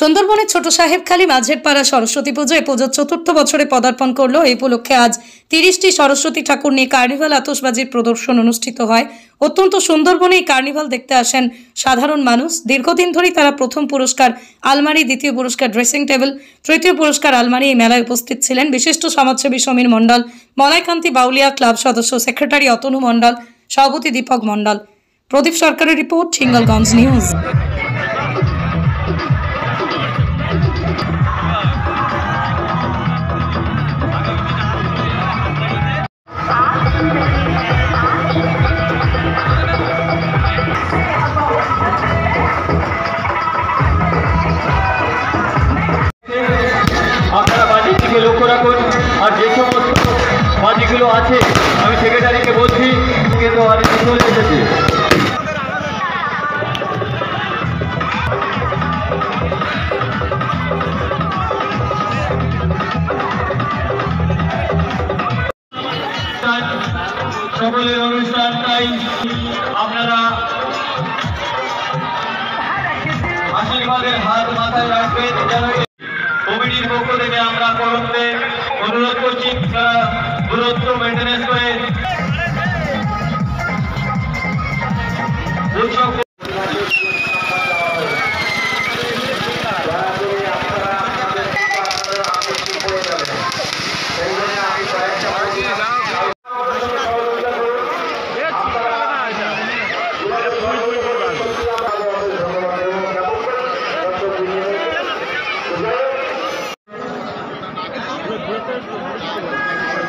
সুন্দরবনের ছোট সাহেবখালী মাঝের পাড়া সরস্বতী পুজো এই পুজোর চতুর্থ বছরে পদার্পণ করলো। এই উপলক্ষে আজ 30টি সরস্বতী ঠাকুর নিয়ে কার্নিভাল আতশবাজির প্রদর্শন অনুষ্ঠিত হয়। অত্যন্ত সুন্দরবনে এই কার্নিভাল দেখতে আসেন সাধারণ মানুষ। দীর্ঘদিন ধরেই তারা প্রথম পুরস্কার আলমারি, দ্বিতীয় পুরস্কার ড্রেসিং টেবিল, তৃতীয় পুরস্কার আলমারি এই মেলায় উপস্থিত ছিলেন বিশিষ্ট সমাজসেবী সমীর মণ্ডল, মলাইকান্তি বাউলিয়া ক্লাব সদস্য সেক্রেটারি অতনু মণ্ডল, সভাপতি দীপক মণ্ডল। প্রদীপ সরকারের রিপোর্ট, সিঙ্গলগঞ্জ নিউজ। আপনারা বাজির দিকে লক্ষ্য রাখুন। আর যে সমস্ত বাজিগুলো আছে আমি সেক্রেটারিকে বলছি কিন্তু অনেকে চলে এসেছে। সকলের অনুষ্ঠান তাই আপনারা আশীর্বাদের হাত মাথায় রাখবেন। কমিটির পক্ষ থেকে আমরা করতে অনুরোধ করছি তারা দূরত্ব মেনটেন্যান্স করে উৎসব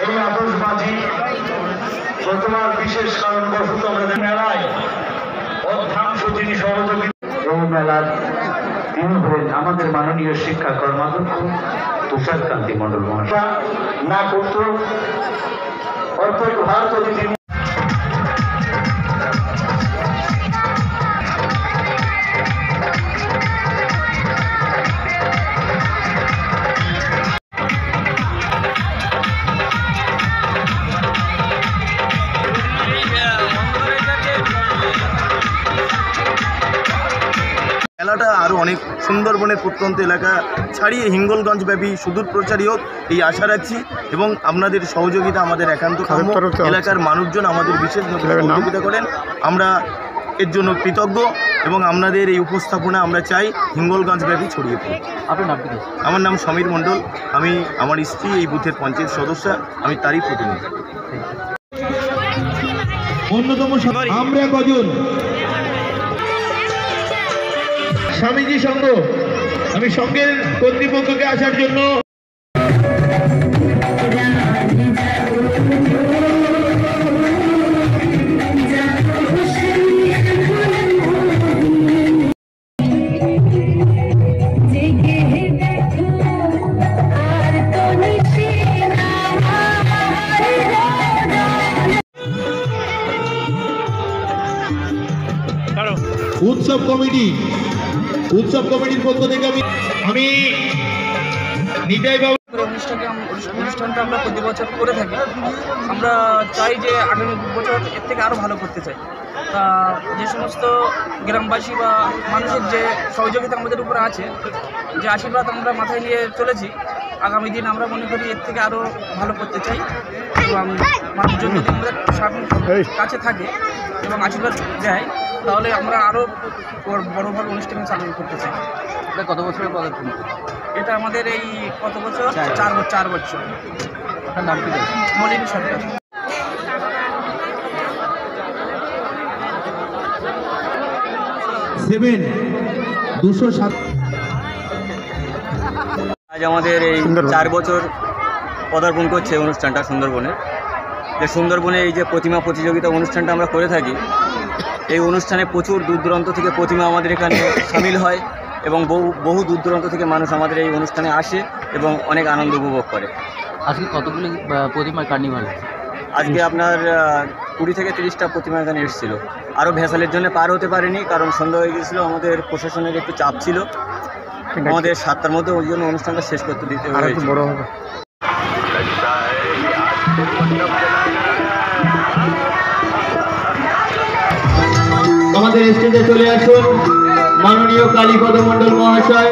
এই আতশবাজি বর্তমান বিশেষ কারণবশত আমাদের মেলায় অর্ধাংশ যিনি সহযোগিতা এই মেলার তিনি হলেন আমাদের মাননীয় শিক্ষা কর্মাধ্যক্ষ তুষারকান্তি মণ্ডল মহাশয় না করত অর্থাৎ ভারত অতিথি মেলাটা আরও অনেক সুন্দরবনের প্রত্যন্ত এলাকা ছাড়িয়ে হিঙ্গলগঞ্জ ব্যাপী সুদূর প্রচারী হোক এই আশা রাখছি এবং আপনাদের সহযোগিতা আমাদের একান্ত কাম্য। এলাকার মানুষজন আমাদের বিশেষ সহযোগিতা করেন, আমরা এর জন্য কৃতজ্ঞ এবং আপনাদের এই উপস্থাপনা আমরা চাই হিঙ্গলগঞ্জ ব্যাপী ছড়িয়ে পড়ে। আপনার নাম কি? আমার নাম সমীর মণ্ডল, আমার স্ত্রী এই বুথের পঞ্চায়েত সদস্য, আমি তারই প্রতিনিধি। অন্যতম আমরা কজন স্বামীজি সঙ্গ আমি সঙ্গের কর্তৃপক্ষকে আসার জন্য উৎসব কমিটির পক্ষ থেকে আমি নিতাই বাবু অনুষ্ঠানটা আমরা প্রতি বছর করে থাকি। আমরা চাই যে আগামী বছর এর থেকে আরও ভালো করতে চাই। তা যে সমস্ত গ্রামবাসী বা মানুষের যে সহযোগিতা আমাদের উপরে আছে, যে আশীর্বাদ আমরা মাথায় নিয়ে চলেছি, আগামী দিন আমরা মনে করি এর থেকে আরও ভালো করতে চাই এবং মানুষজন যদি আমাদের কাছে থাকে এবং আশীর্বাদ দেয় তাহলে আমরা আরও বড় অনুষ্ঠান চালু করতে চাই। এটা কত বছরের পদার্পণ? এটা আমাদের এই কত বছর? 4 বছর। আপনার নাম কি? মলিনী সরকার। আজ আমাদের এই 4 বছর পদার্পণ করছে অনুষ্ঠানটা সুন্দরবনে। যে সুন্দরবনে এই যে প্রতিমা প্রতিযোগিতা অনুষ্ঠানটা আমরা করে থাকি, এই অনুষ্ঠানে প্রচুর দূর দূরান্ত থেকে প্রতিমা আমাদের এখানে সামিল হয় এবং বহু দূর দূরান্ত থেকে মানুষ আমাদের এই অনুষ্ঠানে আসে এবং অনেক আনন্দ উপভোগ করে। আজকে কতগুলি প্রতিমা কার্নিভাল? আজকে আপনার 20 থেকে 30টা প্রতিমা এখানে এসেছিলো। আরও ভেসালের জন্য পার হতে পারেনি, কারণ সন্ধ্যা হয়ে গিয়েছিলো, আমাদের প্রশাসনের একটু চাপ ছিল, আমাদের 7টার মধ্যে ওই জন্য অনুষ্ঠানটা শেষ করতে দিতে হয়েছে। বড় হবে আমাদের স্টেজে চলে আসুন মাননীয় কালীপদ মণ্ডল মহাশয়।